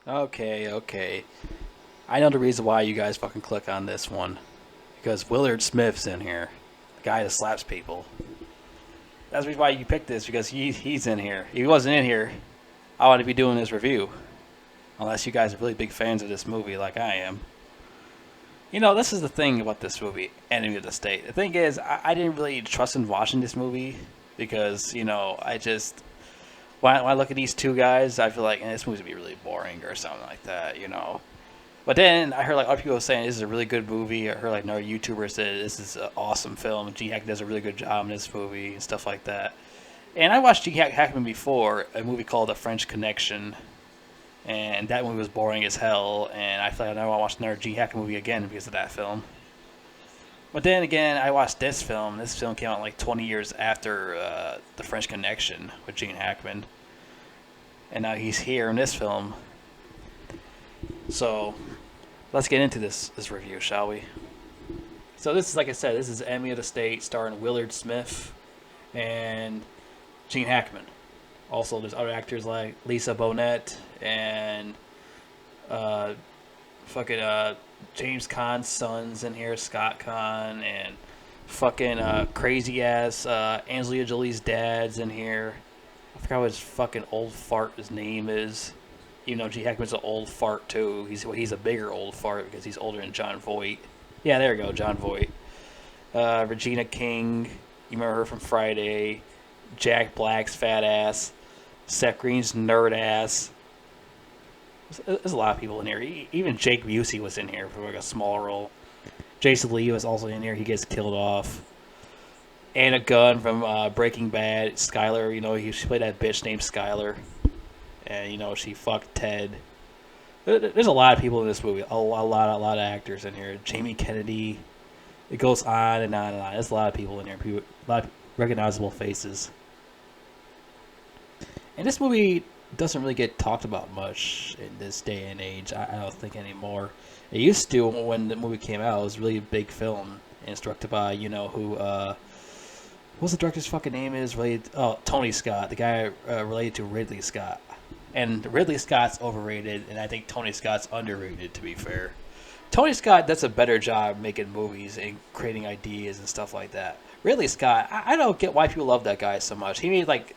Okay. I know the reason why you guys fucking click on this one. Because Willard Smith's in here. The guy that slaps people. That's the reason why you picked this, because he's in here. If he wasn't in here, I wouldn't be doing this review. Unless you guys are really big fans of this movie like I am. You know, this is the thing about this movie, Enemy of the State. The thing is, I didn't really trust in watching this movie because, I just when I look at these two guys, I feel like this movie's gonna be really boring or something like that. But then I heard like other people saying this is a really good movie. I heard like another YouTuber said this is an awesome film. Gene Hackman does a really good job in this movie and stuff like that. And I watched Gene Hackman before, a movie called The French Connection, and that movie was boring as hell. And I feel like I never want to watch another Gene Hackman movie again because of that film. But then again, I watched this film. This film came out like 20 years after The French Connection with Gene Hackman. And now he's here in this film. So, let's get into this review, shall we? So this is, like I said, this is Enemy of the State starring Willard Smith and Gene Hackman. Also, there's other actors like Lisa Bonet and James Caan's son's in here, Scott Caan, and fucking crazy ass Angelina Jolie's dad's in here. I forgot what his fucking old fart his name is. Even though Gene Hackman's an old fart too. He's a bigger old fart because he's older than Jon Voight. Yeah, there we go, Jon Voight. Regina King, you remember her from Friday. Jack Black's fat ass. Seth Green's nerd ass. There's a lot of people in here. Even Jake Busey was in here for like a small role. Jason Lee was also in here. He gets killed off. Anna Gunn from Breaking Bad. Skyler, she played that bitch named Skyler. And, she fucked Ted. There's a lot of people in this movie. A lot of actors in here. Jamie Kennedy. It goes on and on and on. There's a lot of people in here. A lot of recognizable faces. And this movie doesn't really get talked about much in this day and age. I don't think anymore. It used to when the movie came out. It was really a big film. And it's directed by, who... what's the director's fucking name is? Tony Scott. The guy related to Ridley Scott. And Ridley Scott's overrated, and I think Tony Scott's underrated, to be fair. Tony Scott does a better job making movies and creating ideas and stuff like that. Ridley Scott, I don't get why people love that guy so much. He made like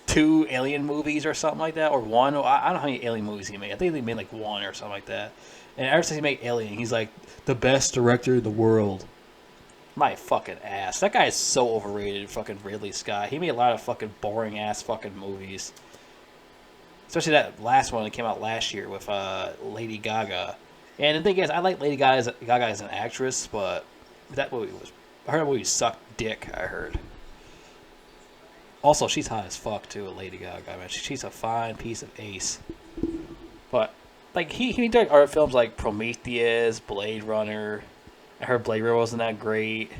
2 Alien movies or something like that, or one. I don't know how many Alien movies he made. I think he made like 1 or something like that. And ever since he made Alien, he's like the best director in the world. My fucking ass. That guy is so overrated, fucking Ridley Scott. He made a lot of fucking boring ass fucking movies. Especially that last one that came out last year with Lady Gaga. And the thing is, I like Lady Gaga as an actress, but I heard that movie sucked dick, I heard. Also, she's hot as fuck, too, Lady Gaga. Man, she's a fine piece of ace. But, like, he directed art films like Prometheus, Blade Runner. I heard Blade Runner wasn't that great.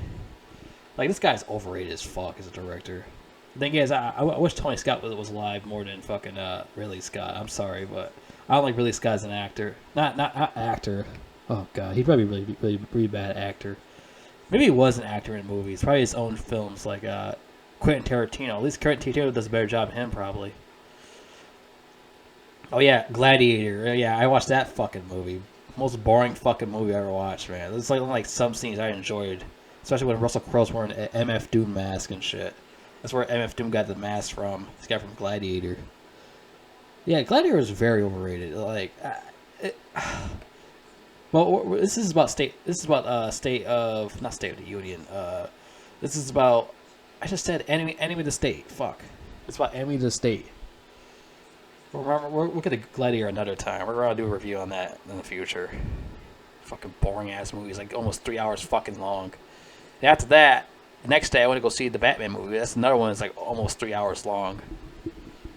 Like, this guy's overrated as fuck as a director. The thing is, I wish Tony Scott was alive more than fucking Ridley Scott. I'm sorry, but I don't like Ridley Scott as an actor. Not actor. Oh, God. He'd probably be really bad actor. Maybe he was an actor in movies. Probably his own films, like Quentin Tarantino. At least Quentin Tarantino does a better job than him, probably. Oh, yeah, Gladiator. Yeah, I watched that fucking movie. Most boring fucking movie I ever watched, man. It's like some scenes I enjoyed. Especially when Russell Crowe's wearing an MF Doom mask and shit. That's where MF Doom got the mask from. This guy from Gladiator. Yeah, Gladiator is very overrated. Like, well, this is about state. This is about not State of the Union. This is about. I just said enemy of the state. Fuck. It's about enemy of the state. We'll get the Gladiator another time. We're gonna do a review on that in the future. Fucking boring ass movies, like almost 3 hours fucking long. And after that, the next day I want to go see the Batman movie. That's another one that's like almost 3 hours long.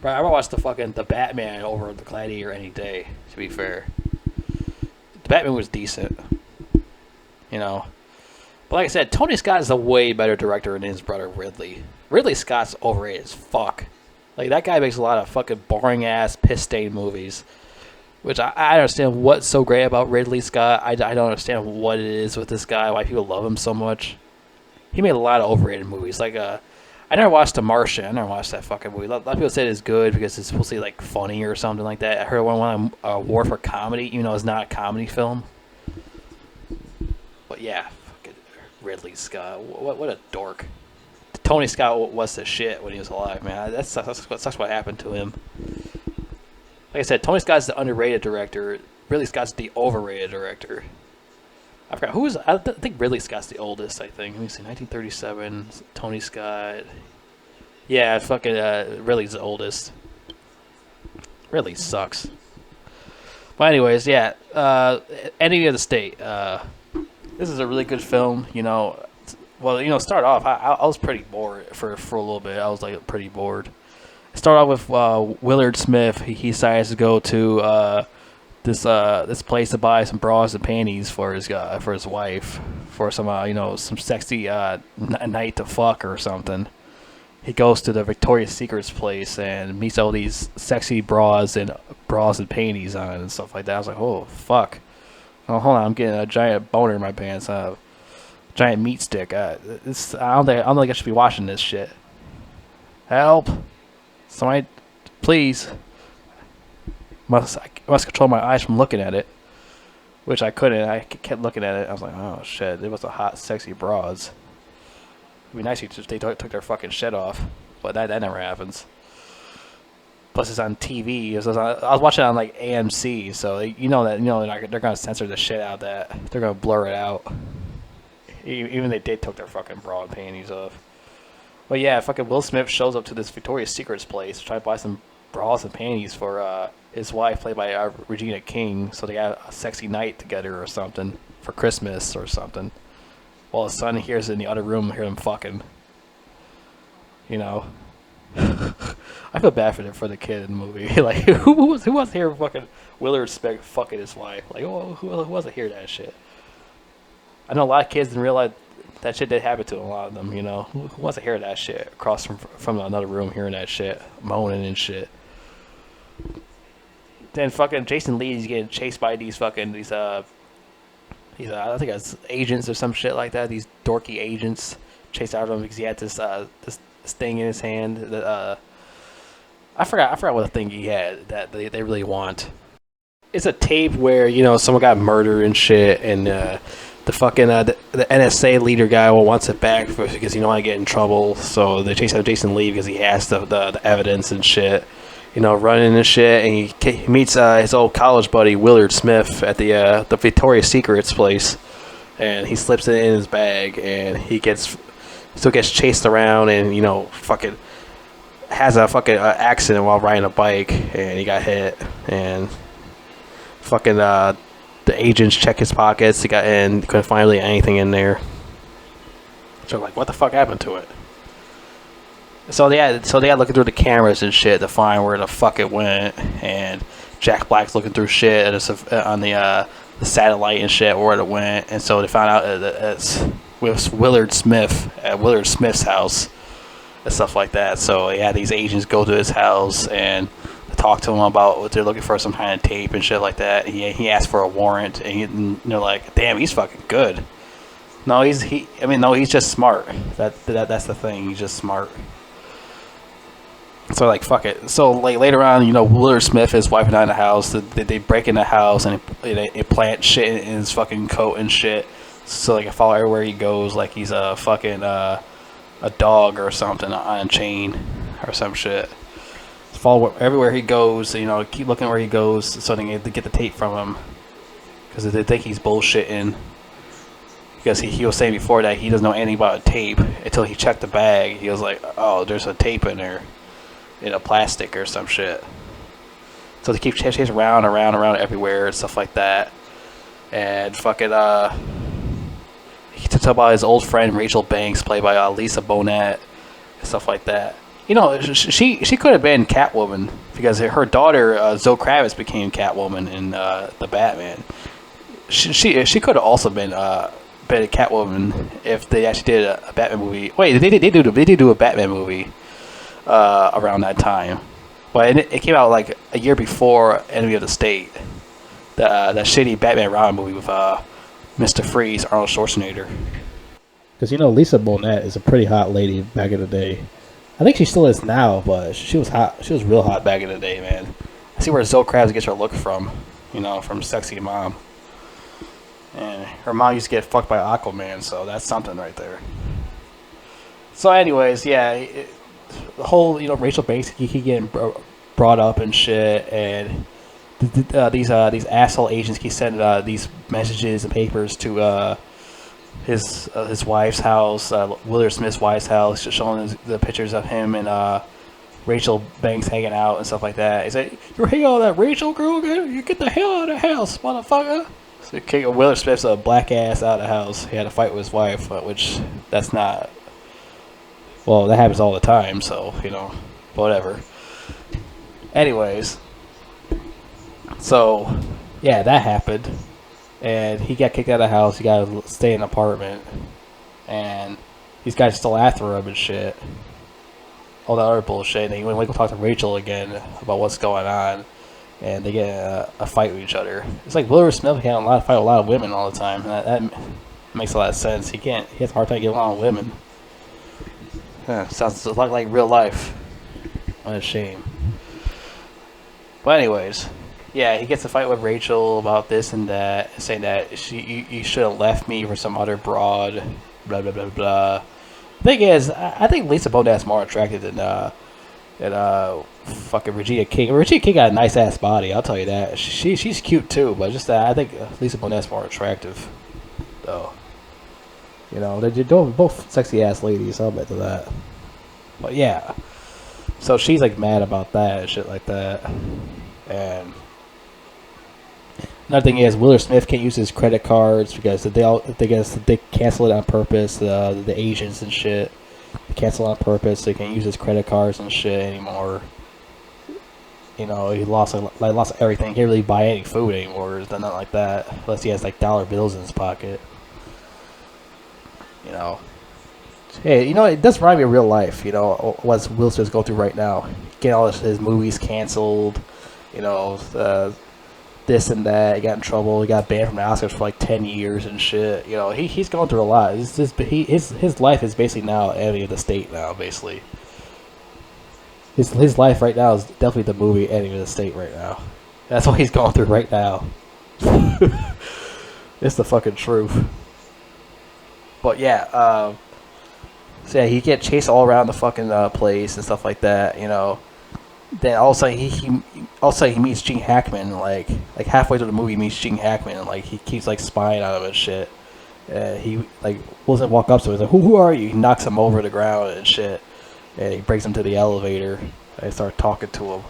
But I would watch the Batman over the Gladiator any day, to be fair. The Batman was decent. But like I said, Tony Scott is a way better director than his brother Ridley. Ridley Scott's overrated as fuck. Like, that guy makes a lot of fucking boring ass piss-stained movies. Which I understand what's so great about Ridley Scott. I don't understand what it is with this guy, why people love him so much. He made a lot of overrated movies. Like, I never watched The Martian. I never watched that fucking movie. A lot of people say it's good because it's supposed to be like funny or something like that. I heard one won a award for comedy, even though it's not a comedy film. But yeah, fucking Ridley Scott. What a dork. Tony Scott was the shit when he was alive, man. That's what happened to him. Like I said, Tony Scott's the underrated director. Ridley Scott's the overrated director. I forgot who was. I think Ridley Scott's the oldest. I think. Let me see. 1937. Tony Scott. Yeah, fucking Ridley's the oldest. Ridley sucks. But anyways, yeah. Enemy of the State. This is a really good film. You know, well, you know, start off. I was pretty bored for a little bit. I was like pretty bored. Start off with Willard Smith. He decides to go to this place to buy some bras and panties for his wife for some some sexy night to fuck or something. He goes to the Victoria's Secret's place and meets all these sexy bras and panties on it and stuff like that. I was like, oh fuck! Oh, hold on, I'm getting a giant boner in my pants. Giant meat stick. I don't think I should be watching this shit. Help! Somebody, please. I must control my eyes from looking at it, which I couldn't. I kept looking at it. I was like, oh shit, it was a hot, sexy bras. It'd be nice if they took their fucking shit off, but that never happens. Plus, it's on TV. I was watching it on like AMC, so they're gonna censor the shit out of that. They're gonna blur it out. Even they took their fucking bra and panties off. But yeah, fucking Will Smith shows up to this Victoria's Secret's place to try to buy some bras and panties for his wife, played by Regina King, so they got a sexy night together or something for Christmas or something. While his son hears it in the other room, hear them fucking. You know, I feel bad for the kid in the movie. Like, who was here fucking Willard Smith fucking his wife? Like, who wasn't here that shit? I know a lot of kids didn't realize that shit did happen to a lot of them. You know, who wants to hear that shit across from another room, hearing that shit, moaning and shit. Then fucking Jason Lee is getting chased by these I think it's agents or some shit like that. These dorky agents chased after him because he had this thing in his hand. That I forgot what the thing he had that they really want. It's a tape where someone got murdered and shit, and the fucking the NSA leader guy wants it back because he don't want to get in trouble. So they chase out Jason Lee because he has the evidence and shit. Running and shit, and he meets his old college buddy Willard Smith at the Victoria's Secret's place, and he slips it in his bag, and he still gets chased around, and fucking has a fucking accident while riding a bike, and he got hit, and fucking the agents check his pockets, and couldn't find really anything in there. So like, what the fuck happened to it? So they had looking through the cameras and shit to find where the fuck it went, and Jack Black's looking through shit on the satellite and shit where it went, and so they found out that it's with Willard Smith at Willard Smith's house and stuff like that. So yeah, these agents go to his house and talk to him about what they're looking for, some kind of tape and shit like that. He asked for a warrant, and they're like, damn, he's fucking good. No, he's just smart. That's the thing. He's just smart. So like, fuck it. So like later on, Willard Smith, his wife, and I in the house. They break in the house and they plant shit in his fucking coat and shit. So like, I follow everywhere he goes, like he's a fucking a dog or something on a chain or some shit. Follow everywhere he goes. Keep looking where he goes so they get the tape from him because they think he's bullshitting. Because he was saying before that he doesn't know anything about a tape until he checked the bag. He was like, oh, there's a tape in there. In a plastic or some shit. So they keep chasing around everywhere and stuff like that. And fucking he talks about his old friend Rachel Banks, played by Lisa Bonet, and stuff like that. She could have been Catwoman because her daughter Zoe Kravitz became Catwoman in the Batman. She could have also been a Catwoman if they actually did a Batman movie. Wait, they did do a Batman movie. Around that time, but it came out like a year before Enemy of the State, that shitty Batman Robin movie with Mr. Freeze, Arnold Schwarzenegger. Because Lisa Bonet is a pretty hot lady back in the day. I think she still is now, but she was hot. She was real hot back in the day, man. I see where Zoe Kravitz gets her look from. From Sexy Mom. And her mom used to get fucked by Aquaman, so that's something right there. So, anyways, yeah, the whole Rachel Banks he keep getting brought up and shit, and these asshole agents keep sending these messages and papers to his wife's house, Willard Smith's wife's house, just showing the pictures of him and Rachel Banks hanging out and stuff like that. He said, "You're hanging out with that Rachel girl, man? You get the hell out of the house, motherfucker!" So Willard Smith's a black ass out of the house. He had a fight with his wife, which that's not. Well, that happens all the time, so whatever. Anyways, so yeah, that happened, and he got kicked out of the house. He got to stay in an apartment, and these guys are still after him and shit. All that other bullshit. And he went to talk to Rachel again about what's going on, and they get a fight with each other. It's like Willard Smith can't fight a lot of women all the time. And that makes a lot of sense. He has a hard time getting along with women. Sounds a lot like real life. What a shame. But anyways, yeah, he gets a fight with Rachel about this and that, saying that you should have left me for some other broad. Blah blah blah blah. Thing is, I think Lisa Bonet's more attractive than fucking Regina King. Regina King got a nice ass body, I'll tell you that. She's cute too, but just I think Lisa Bonet's more attractive, though. They're both sexy ass ladies. I'll bet to that. But yeah, so she's like mad about that and shit like that. And another thing is, Willard Smith can't use his credit cards because they cancel it on purpose. The agents and shit, they cancel it on purpose. So he can't use his credit cards and shit anymore. He lost everything. He can't really buy any food anymore. Nothing like that, unless he has like dollar bills in his pocket. Hey, it does remind me of real life. What Will Smith's going through right now, getting all his movies canceled. This and that. He got in trouble. He got banned from the Oscars for like 10 years and shit. He's going through a lot. His life is basically now enemy of the state now. Basically, his life right now is definitely the movie enemy of the state right now. That's what he's going through right now. It's the fucking truth. But yeah, so yeah, he get chased all around the fucking place and stuff like that. Then all of a sudden he meets Gene Hackman. Like halfway through the movie, he meets Gene Hackman, and like he keeps like spying on him and shit. He like doesn't walk up to him. He's like, "Who are you?" He knocks him over the ground and shit, and he brings him to the elevator. And I start talking to him,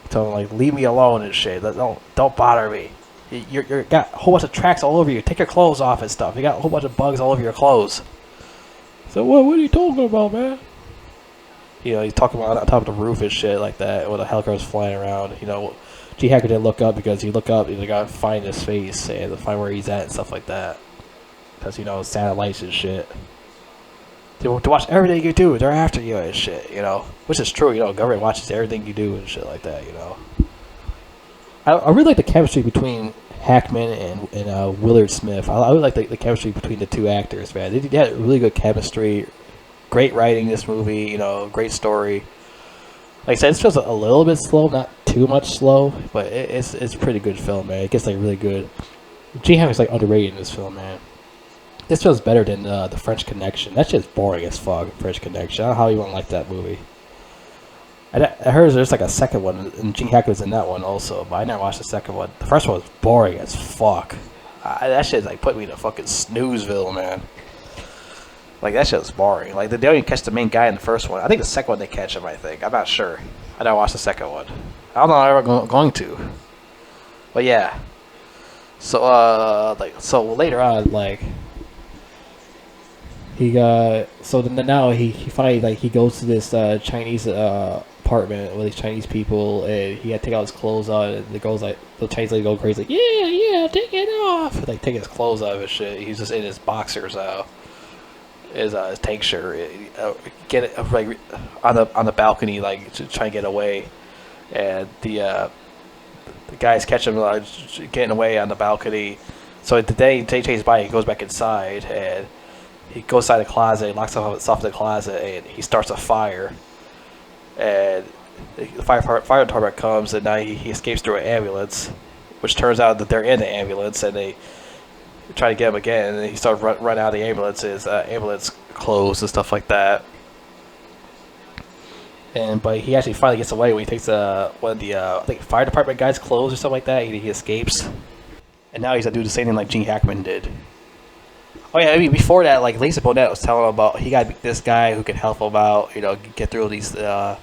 telling him like, "Leave me alone and shit. Don't bother me. You're got a whole bunch of tracks all over you. Take your clothes off and stuff. You got a whole bunch of bugs all over your clothes." So what are you talking about, man? He's talking about on top of the roof and shit like that, with the helicopters flying around. G. Hacker didn't look up because you look up, you gotta find his face and find where he's at and stuff like that. Because satellites and shit. To watch everything you do, they're after you and shit. Which is true. Government watches everything you do and shit like that. I really like the chemistry between Hackman and Willard Smith. I really like the chemistry between the two actors, man. They had really good chemistry. Great writing, this movie. Great story. Like I said, this feels a little bit slow, not too much slow, but it's a pretty good film, man. It gets really good. Gene Hackman's underrated in this film, man. This feels better than the French Connection. That's just boring as fuck. French Connection. I don't know how you won't like that movie. I heard there's a second one, and Gene Hackman was in that one also, but I never watched the second one. The first one was boring as fuck. That shit put me in a fucking snoozeville, man. That shit was boring. They don't even catch the main guy in the first one. I think the second one they catch him, I think. I'm not sure. I never watched the second one. I don't know if I'm ever going to. But yeah. So, so later on, now he finally, he goes to this Chinese apartment with these Chinese people, and he had to take all his clothes out, and the Chinese lady go crazy, yeah, take it off, take his clothes off and shit. He's just in his boxers now. His tank shirt, get it on the balcony, to try and get away, and the guys catch him getting away on the balcony. So the day they chase by, he goes back inside, and he goes inside the closet, locks himself in the closet, and he starts a fire. And the fire department comes, and now he escapes through an ambulance, which turns out that they're in the ambulance, and they try to get him again, and he starts run out of the ambulance. His ambulance closed and stuff like that. But he actually finally gets away when he takes one of the I think fire department guy's clothes or something like that. He escapes, and now he's gonna do the same thing like Gene Hackman did. Oh yeah, I mean before that, like Lisa Bonet was telling him about he got this guy who could help him out, get through these get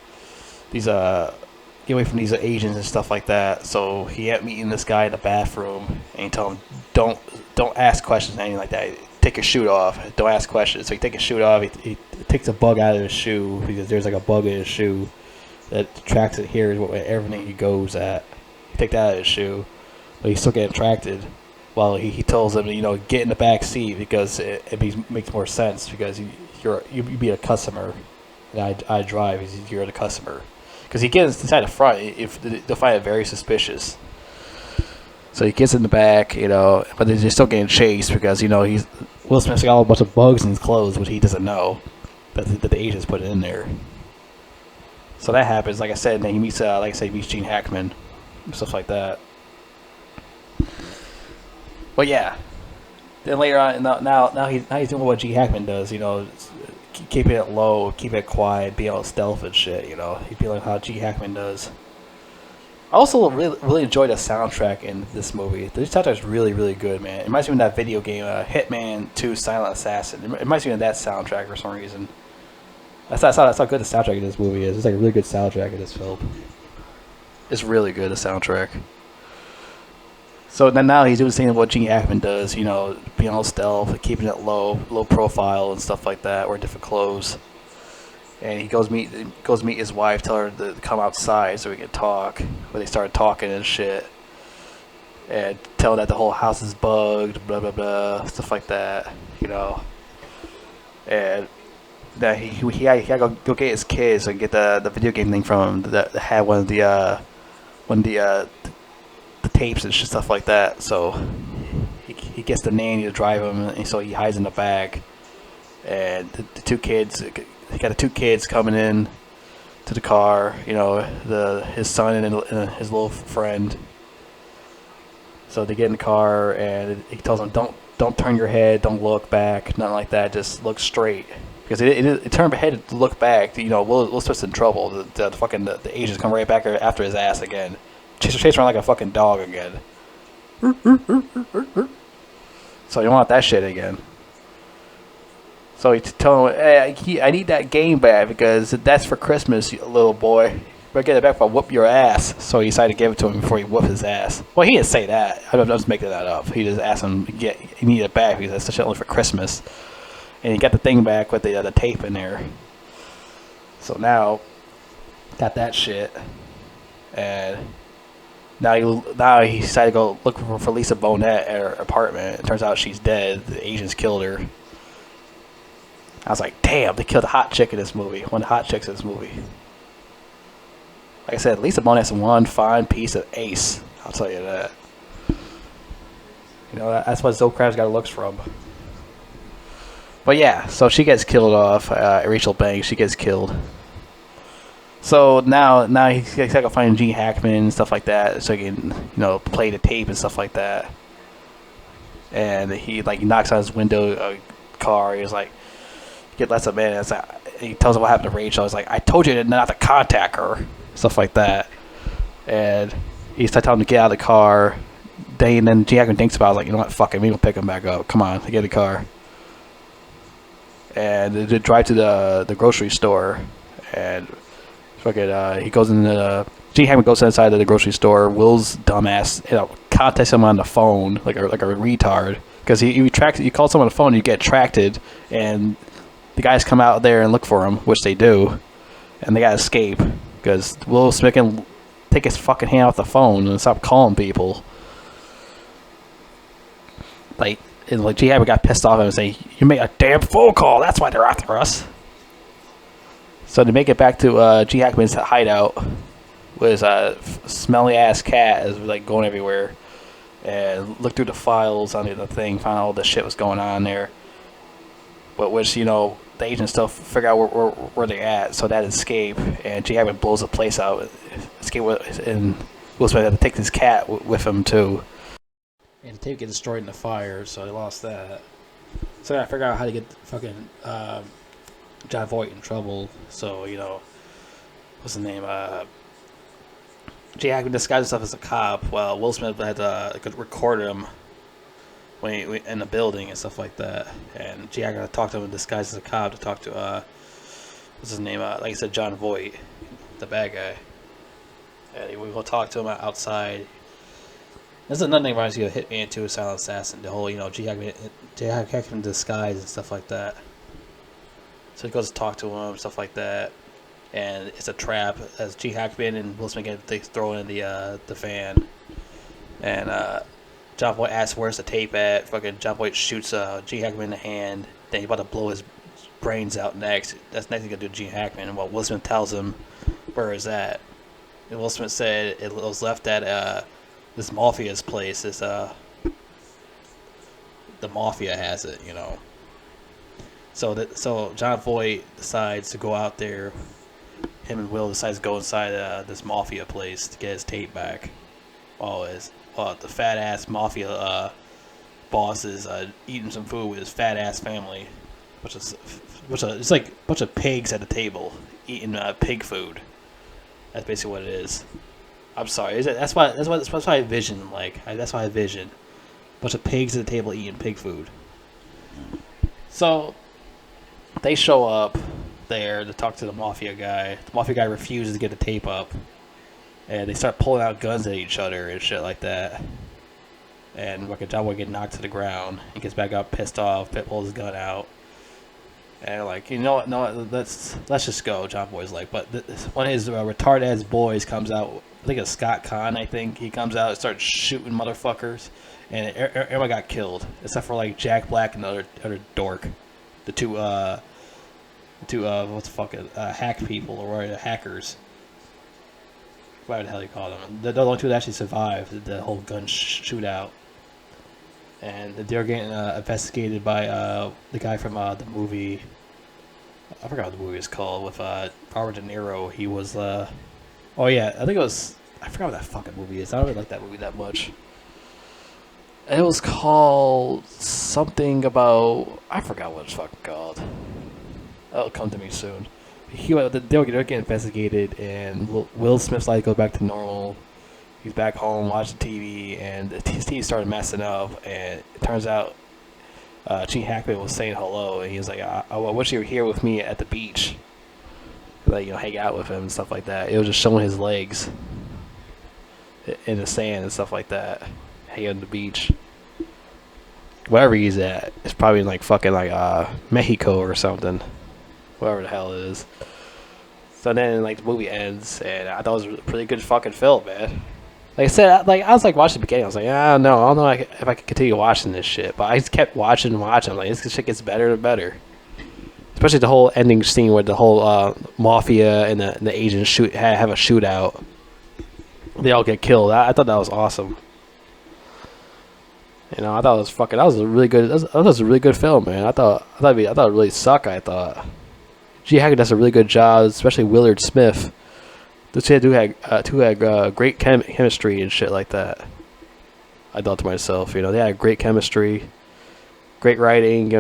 away from these agents and stuff like that. So he ended up meeting this guy in the bathroom, and he told him don't ask questions or anything like that. Take your shoe off. Don't ask questions. So he takes his shoe off. He takes a bug out of his shoe because there's like a bug in his shoe that tracks it here everything he goes at. He takes that out of his shoe, but he's still getting attracted. Well, he tells him, get in the back seat because it makes more sense because you be a customer, and I drive because you're the customer. Because he gets inside the front, they'll find it very suspicious. So he gets in the back, but they're still getting chased because Will Smith's got a bunch of bugs in his clothes, which he doesn't know that the agents put in there. So that happens, like I said, and then he meets, he meets Gene Hackman, and stuff like that. But yeah, then later on, now he's doing what Gene Hackman does, keeping it low, keeping it quiet, being all stealth and shit. He's feeling how Gene Hackman does. I also really enjoyed the soundtrack in this movie. The soundtrack is really, really good, man. It reminds me of that video game, Hitman 2 Silent Assassin. It reminds me of that soundtrack for some reason. That's how good the soundtrack in this movie is. It's like a really good soundtrack in this film. It's really good, the soundtrack. So then now he's doing the same what Gene Hackman does, being all stealth, keeping it low profile and stuff like that, wearing different clothes. And he goes meet his wife, tell her to come outside so we can talk. But they started talking and shit, and tell her that the whole house is bugged, blah blah blah, stuff like that, And that he had to go get his kids and get the video game thing from him that had one of the tapes and stuff like that. So he gets the nanny to drive him, and so he hides in the back. And the two kids. He got the two kids coming in to the car, his son and his little friend. So they get in the car, and he tells them, don't turn your head, don't look back, nothing like that, just look straight. Because it turned ahead to look back, Will Smith's in trouble. The agents come right back after his ass again. Chase around like a fucking dog again. So you don't want that shit again. So he told him, hey, I need that game back because that's for Christmas, you little boy. You better get it back or whoop your ass. So he decided to give it to him before he whooped his ass. Well, he didn't say that. I'm just making that up. He just asked him, he needed it back because that's only for Christmas. And he got the thing back with the tape in there. So now, got that shit. And now he decided to go look for Lisa Bonet at her apartment. It turns out she's dead. The agents killed her. I was like, damn, they killed a hot chick in this movie. One of the hot chicks in this movie. Like I said, Lisa Bonet's one fine piece of ace. I'll tell you that. That's what Zoe Kravitz got her looks from. But yeah, so she gets killed off. Rachel Banks, she gets killed. So now he's got to go find Gene Hackman and stuff like that, so he can play the tape and stuff like that. And he knocks on his window car. He's like, lets him in. It's like, he tells him what happened to Rachel. He's like, I told you not to contact her, stuff like that. And he starts telling him to get out of the car. Then Gene Hackman thinks about it. I was like, you know what, fuck it, maybe we'll pick him back up. Come on, get in the car. And they drive to the grocery store, and he goes in Gene Hackman goes inside of the grocery store. Will's dumbass, contacts him on the phone like a retard because he calls someone on the phone and you get attracted, and the guys come out there and look for him, which they do, and they gotta escape because Will Smith can take his fucking hand off the phone and stop calling people. Gene Hackman got pissed off and saying, "You made a damn phone call. That's why they're after us." So to make it back to Gene Hackman's hideout, was a smelly ass cat is going everywhere, and looked through the files on the thing, found all the shit was going on there. but which the agents still figure out where they're at. So that escape, and G. Hackman blows the place out. Escape and Will Smith had to take his cat with him too. And the tape gets destroyed in the fire, so they lost that. So I gotta figure out how to get fucking John Voight in trouble. So what's his name? G. Hackman disguised himself as a cop. Well, Will Smith had could record him when he in the building and stuff like that. And G. Hackman talked to him and disguised as a cop to talk to what's his name? Like I said, John Voight, the bad guy. And we will talk to him outside. This is another thing reminds me of Hitman 2, Silent Assassin. The whole G. Hackman disguise and stuff like that. So he goes to talk to him, stuff like that. And it's a trap as G. Hackman and Will Smith get thrown in the fan. And John Voight asks where's the tape at. Fucking John Voight shoots G. Hackman in the hand. Then he's about to blow his brains out next. That's next thing gonna do to G. Hackman. And what Will Smith tells him where is that. And Will Smith said it was left at this mafia's place. This the mafia has it, So John Voight decides to go out there. Him and Will decides to go inside this mafia place to get his tape back. The fat ass mafia boss is eating some food with his fat ass family, it's like a bunch of pigs at the table eating pig food. That's basically what it is. I'm sorry. That's why I vision that's why I vision a bunch of pigs at the table eating pig food. So they show up there to talk to the mafia guy. The mafia guy refuses to get the tape up, and they start pulling out guns at each other and shit like that. And John Boy gets knocked to the ground. He gets back up, pissed off. Pitt pulls his gun out, and no, let's just go. John Boy's like, but one of his retarded ass boys comes out. I think it's Scott Conn. I think he comes out and starts shooting motherfuckers, and everyone got killed except for Jack Black and the other dork, the two what's the fuck hack people or hackers, whatever the hell you call them. The only two that actually survived the whole gun shootout, and they're getting investigated by the guy from the movie. I forgot what the movie is called with Robert De Niro. He was I think it was, I forgot what that fucking movie is. I don't really like that movie that much. It was called something about, I forgot what it's fucking called. That'll come to me soon. They'll get investigated, and Will Smith's life goes back to normal. He's back home watching TV, and his TV started messing up, and it turns out Gene Hackman was saying hello, and he was like, I wish you were here with me at the beach. Hang out with him and stuff like that. It was just showing his legs in the sand and stuff like that. Hanging on the beach. Wherever he's at. It's probably in fucking Mexico or something. Whatever the hell it is. So then the movie ends, and I thought it was a pretty good fucking film, man. Like I said, I was watching the beginning. I was like, I don't know if I could continue watching this shit. But I just kept watching. I'm like, this shit gets better and better. Especially the whole ending scene where the whole mafia and the agents have a shootout. They all get killed. I thought that was awesome. I thought it was that was a really good. That was a really good film, man. I thought it would really suck. I thought G. Hackman does a really good job, especially Willard Smith. The two had great chemistry and shit like that. I thought to myself, they had great chemistry, great writing.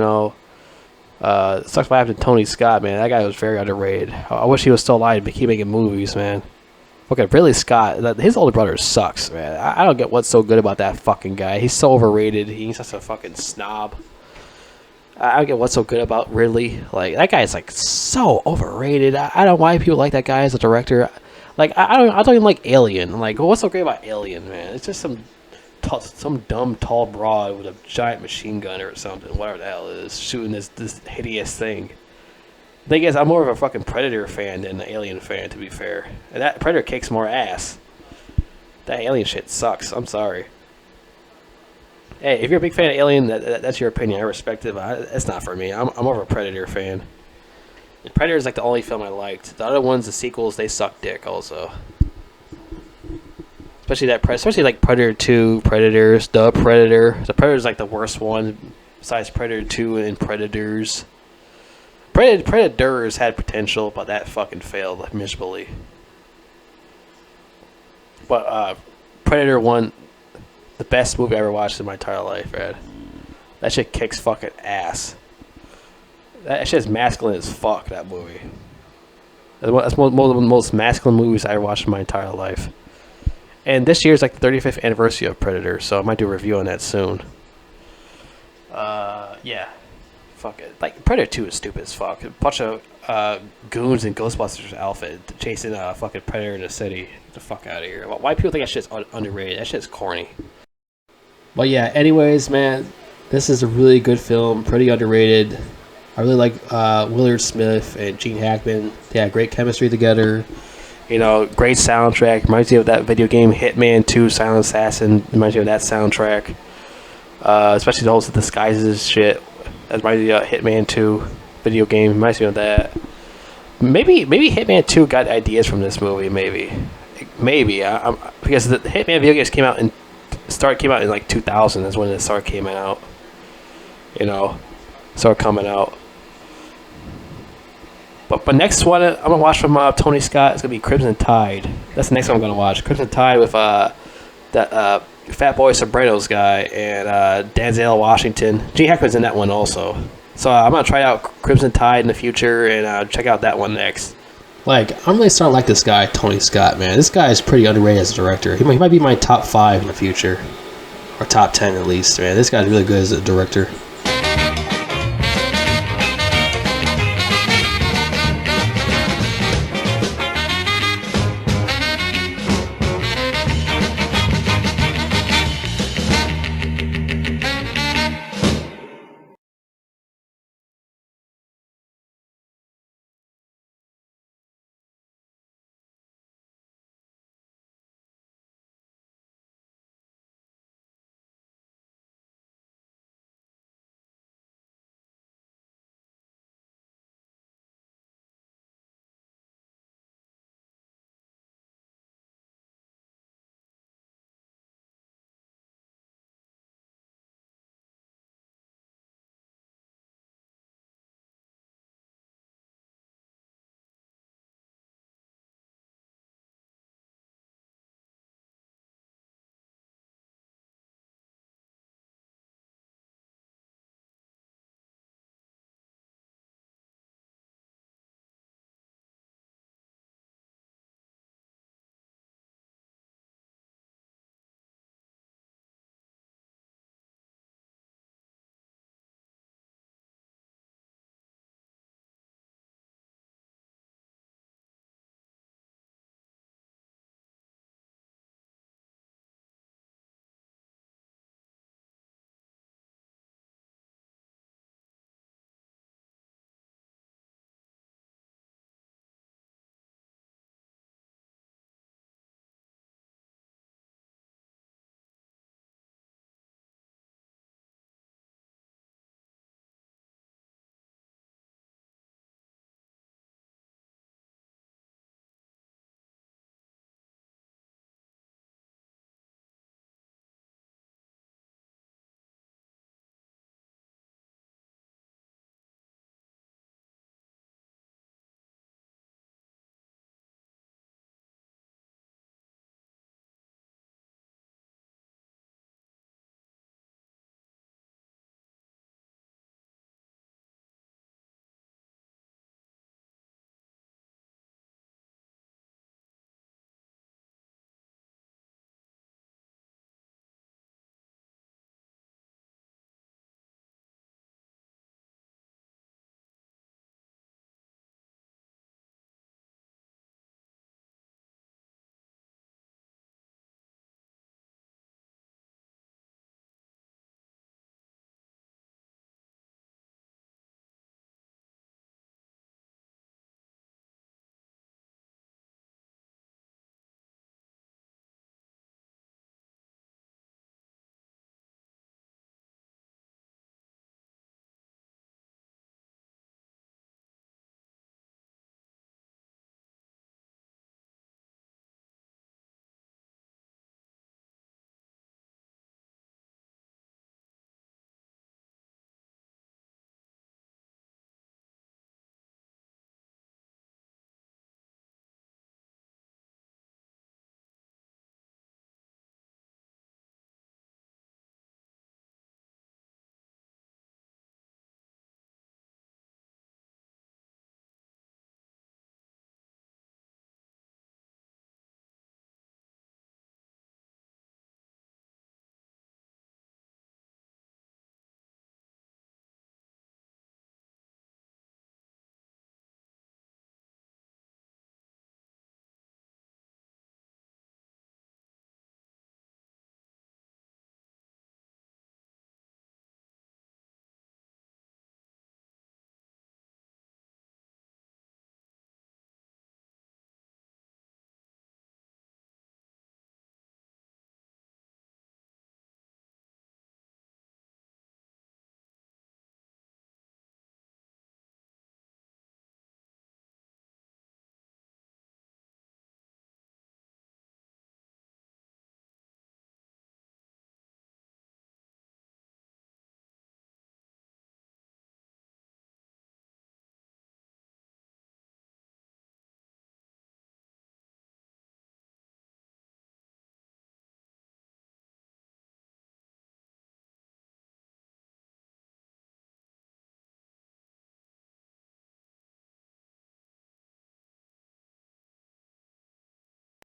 Sucks what happened to Tony Scott, man. That guy was very underrated. I wish he was still alive to keep making movies, man. Okay, Ridley Scott, his older brother sucks, man. I don't get what's so good about that fucking guy. He's so overrated. He's such a fucking snob. I don't get what's so good about Ridley. That guy is so overrated. I don't know why people like that guy as a director. I don't even like Alien. What's so great about Alien, man? It's just some dumb tall broad with a giant machine gun or something, whatever the hell it is, shooting this hideous thing. The thing is, I'm more of a fucking Predator fan than an Alien fan, to be fair. And that Predator kicks more ass. That Alien shit sucks. I'm sorry. Hey, if you're a big fan of Alien, that's your opinion. I respect it, but it's not for me. I'm more of a Predator fan. And Predator is the only film I liked. The other ones, the sequels, they suck dick also. Especially Predator 2, Predators, The Predator. The Predator's the worst one, besides Predator 2 and Predators. Predators had potential, but that fucking failed miserably. But Predator 1, the best movie I ever watched in my entire life, Ed. That shit kicks fucking ass. That shit's masculine as fuck, that movie. That's one of the most masculine movies I ever watched in my entire life. And this year's like the 35th anniversary of Predator, so I might do a review on that soon. Yeah. Fuck it. Like, Predator 2 is stupid as fuck. A bunch of goons in Ghostbusters outfit chasing a fucking Predator in the city. Get the fuck out of here. Why people think that shit's underrated? That shit's corny. But yeah, anyways, man, this is a really good film. Pretty underrated. I really like Willard Smith and Gene Hackman. They had great chemistry together. You know, great soundtrack. Reminds me of that video game Hitman 2 Silent Assassin. Reminds me of that soundtrack. Especially the whole disguises shit. That reminds me of Hitman 2 video game. Reminds me of that. Maybe Hitman 2 got ideas from this movie. Maybe. Because the Hitman video games came out in like 2000. That's when it came out. You know, started coming out. But next one I'm gonna watch from Tony Scott is gonna be Crimson Tide. That's the next one I'm gonna watch. Crimson Tide with that Fat Boy Sopranos guy and Denzel Washington. Gene Hackman's in that one also. So I'm gonna try out Crimson Tide in the future and check out that one next. Like, I'm really starting to like this guy, Tony Scott, man. This guy is pretty underrated as a director. He might be my top 5 in the future, or top 10 at least. Man, this guy's really good as a director.